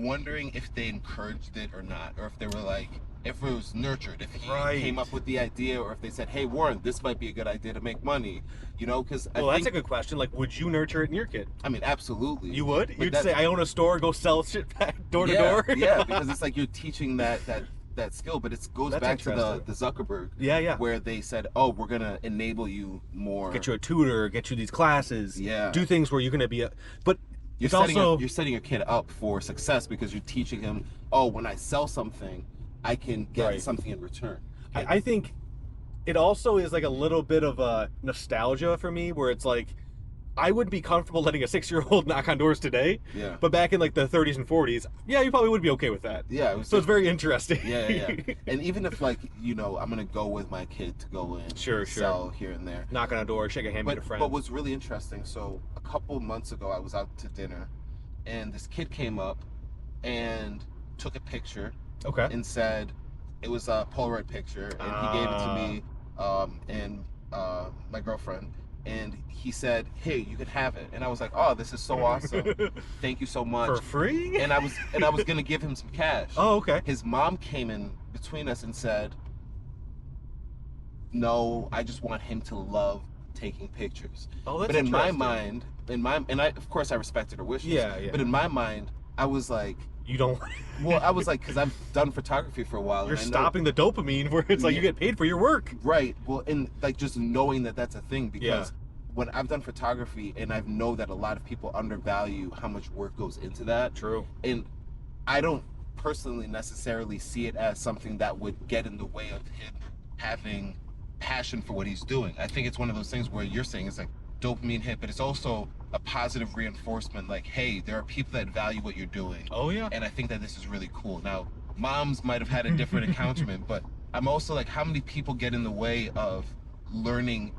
wondering if they encouraged it or not, or if they were like, if it was nurtured, if he Right. came up with the idea, or if they said, "Hey, Warren, this might be a good idea to make money," you know? Because Well, that's a good question. Like, would you nurture it in your kid? I mean, absolutely. You would? But You'd say, I own a store, go sell shit back door to door? Yeah, because it's like you're teaching that skill, but it goes That's back to the interesting. Zuckerberg, Yeah. where they said, "Oh, we're gonna enable you more." Get you a tutor, get you these classes. Yeah. Do things where you're going to be but You're it's setting also you're setting your kid up for success because you're teaching him, oh, when I sell something, I can get Right. something in return. I think it also is like a little bit of a nostalgia for me where it's like I wouldn't be comfortable letting a 6-year-old knock on doors today. Yeah. But back in like the 30s and 40s, yeah, you probably would be okay with that. Yeah. So it's very interesting. Yeah. And even if, like, I'm gonna go with my kid to go in, Sure. sell here and there. Knock on a door, shake a hand, meet a friend. But what's really interesting, so a couple months ago, I was out to dinner, and this kid came up and took a picture. Okay. And said it was a Polaroid picture, and he gave it to me and my girlfriend, and he said, "Hey, you can have it." And I was like, "Oh, this is so awesome! Thank you so much." For free? And I was gonna give him some cash. Oh, okay. His mom came in between us and said, "No, I just want him to love taking pictures." Oh, that's but in my interesting. mind, and I, of course, I respected her wishes. Yeah. But in my mind, I was like, You don't. well, I was like, because I've done photography for a while. You're and I know, stopping the dopamine where it's like you get paid for your work. right. Well, and like just knowing that that's a thing, because Yeah. when I've done photography and I know that a lot of people undervalue how much work goes into that. True. And I don't personally necessarily see it as something that would get in the way of him having passion for what he's doing. I think it's one of those things where you're saying it's like dopamine hit, but it's also a positive reinforcement, like, hey, there are people that value what you're doing. Oh, yeah. And I think that this is really cool. Now, moms might have had a different encounterment, but I'm also like, how many people get in the way of learning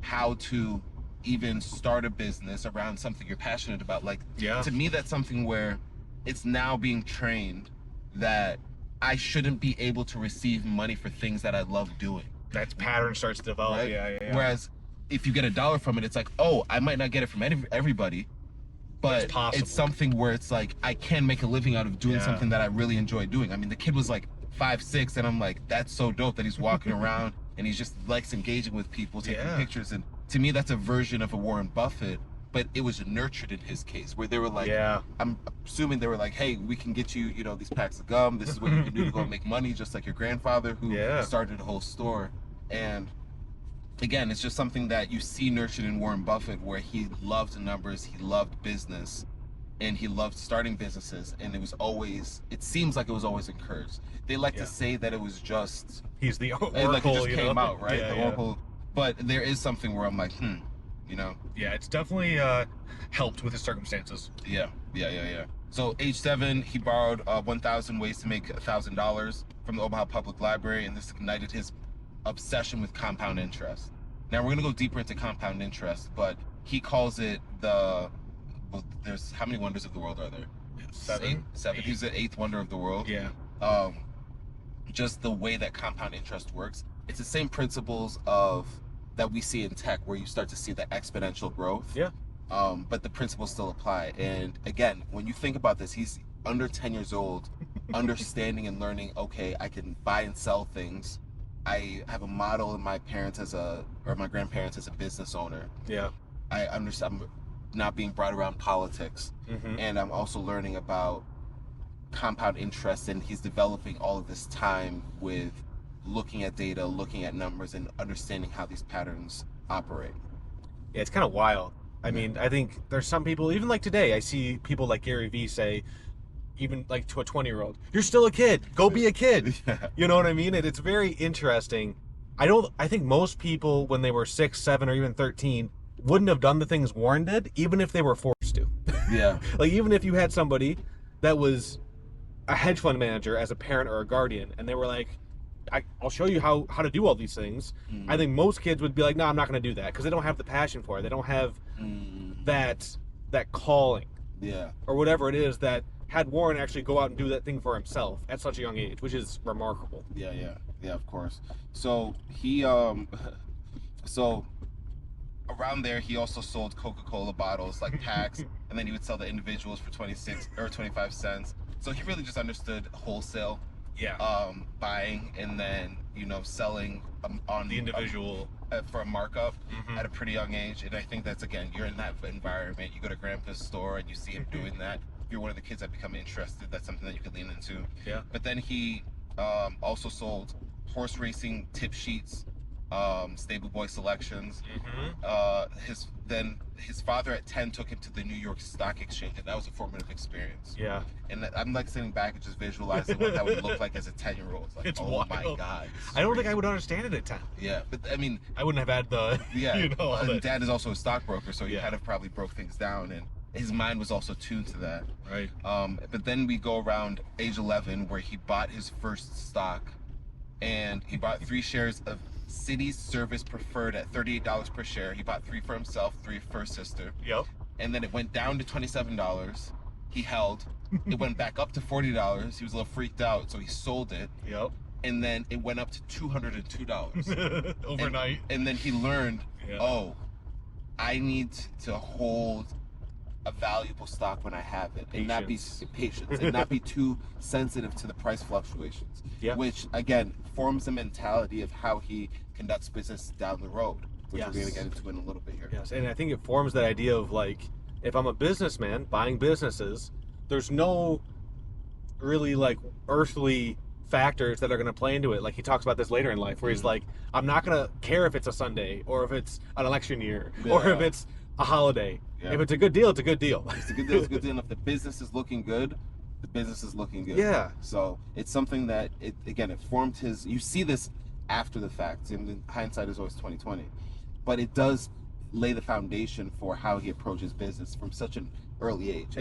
how to even start a business around something you're passionate about? Like, Yeah. to me, that's something where it's now being trained that I shouldn't be able to receive money for things that I love doing. That pattern starts to develop. Right? Yeah. Whereas if you get $1 from it, it's like, oh, I might not get it from everybody, but It's possible. it's something where it's like I can make a living out of doing Yeah. something that I really enjoy doing. I mean, the kid was like 5'6", and I'm like, that's so dope that he's walking around and he's just likes engaging with people, taking Yeah. pictures. And to me, that's a version of a Warren Buffett, but it was nurtured in his case, where they were like, Yeah. I'm assuming they were like, hey, we can get you, these packs of gum. This is what you can do to go and make money, just like your grandfather who Yeah. started a whole store. And again, it's just something that you see nurtured in Warren Buffett, where he loved numbers, he loved business, and he loved starting businesses. And it seems like it was always encouraged. They like Yeah. to say that it was just, He's the oracle, like it just came know? out, right? Yeah, The oracle. But there is something where I'm like, Yeah, it's definitely helped with his circumstances. Yeah. So age 7, he borrowed 1,000 ways to make $1,000 from the Omaha Public Library, and this ignited his obsession with compound interest. Now we're gonna go deeper into compound interest, but he calls it there's how many wonders of the world are there? 7. Seven. He's the 8th wonder of the world. Yeah. Just the way that compound interest works, it's the same principles that we see in tech, where you start to see the exponential growth. Yeah. But the principles still apply. And again, when you think about this, he's under 10 years old, understanding and learning, okay, I can buy and sell things. I have a model in my my grandparents as a business owner. Yeah. I understand I'm not being brought around politics. Mm-hmm. And I'm also learning about compound interest, and he's developing all of this time with looking at data, looking at numbers, and understanding how these patterns operate. Yeah, it's kind of wild. I mean, I think there's some people, even like today, I see people like Gary Vee say, even like to a 20-year-old, you're still a kid, go be a kid. Yeah. You know what I mean? And it's very interesting. I think most people when they were 6, 7, or even 13 wouldn't have done the things Warren did, even if they were forced to. Yeah. Like, even if you had somebody that was a hedge fund manager as a parent or a guardian, and they were like, I'll show you how to do all these things. Mm. I think most kids would be like, no, I'm not going to do that, because they don't have the passion for it. They don't have that calling, Yeah. or whatever it is, that had Warren actually go out and do that thing for himself at such a young age, which is remarkable. Yeah, of course. So he so around there he also sold Coca-Cola bottles, like packs, and then he would sell the individuals for 26 or 25 cents. So he really just understood wholesale, Yeah. buying and then selling on The individual. for a markup Mhm. at a pretty young age. And I think that's, again, you're in that environment. You go to grandpa's store and you see him doing that. If you're one of the kids that become interested, that's something that you could lean into. Yeah. But then he also sold horse racing tip sheets, stable boy selections. His father at 10 took him to the New York Stock Exchange, and that was a formative experience. Yeah. And I'm like sitting back and just visualizing what that would look like as a 10-year-old. Like, It's oh wild. my God. I don't think I would understand it at 10. Yeah, but I mean, I wouldn't have had the, yeah. all And that. Dad is also a stockbroker, so he Yeah. kind of probably broke things down, and his mind was also tuned to that. Right. But then we go around age 11, where he bought his first stock, and he bought 3 shares of City Service Preferred at $38 per share. He bought 3 for himself, 3 for his sister. Yep. And then it went down to $27. He held. It went back up to $40. He was a little freaked out, so he sold it. Yep. And then it went up to $202 Overnight. And then he learned, Yeah. oh, I need to hold a valuable stock when I have it, and not be patient, and not be too sensitive to the price fluctuations. Yeah. Which again forms the mentality of how he conducts business down the road, which Yes. we're going to get into in a little bit here. Yes, and I think it forms that idea of like, if I'm a businessman buying businesses, there's no really like earthly factors that are going to play into it. Like he talks about this later in life, where he's like, I'm not going to care if it's a Sunday or if it's an election year or if it's a holiday. Yeah. If it's a good deal, it's a good deal. It's a good deal. It's a good deal. And if the business is looking good, the business is looking good. Yeah. So it's something that it formed his. You see this after the fact, and hindsight is always 20/20, but it does lay the foundation for how he approaches business from such an early age.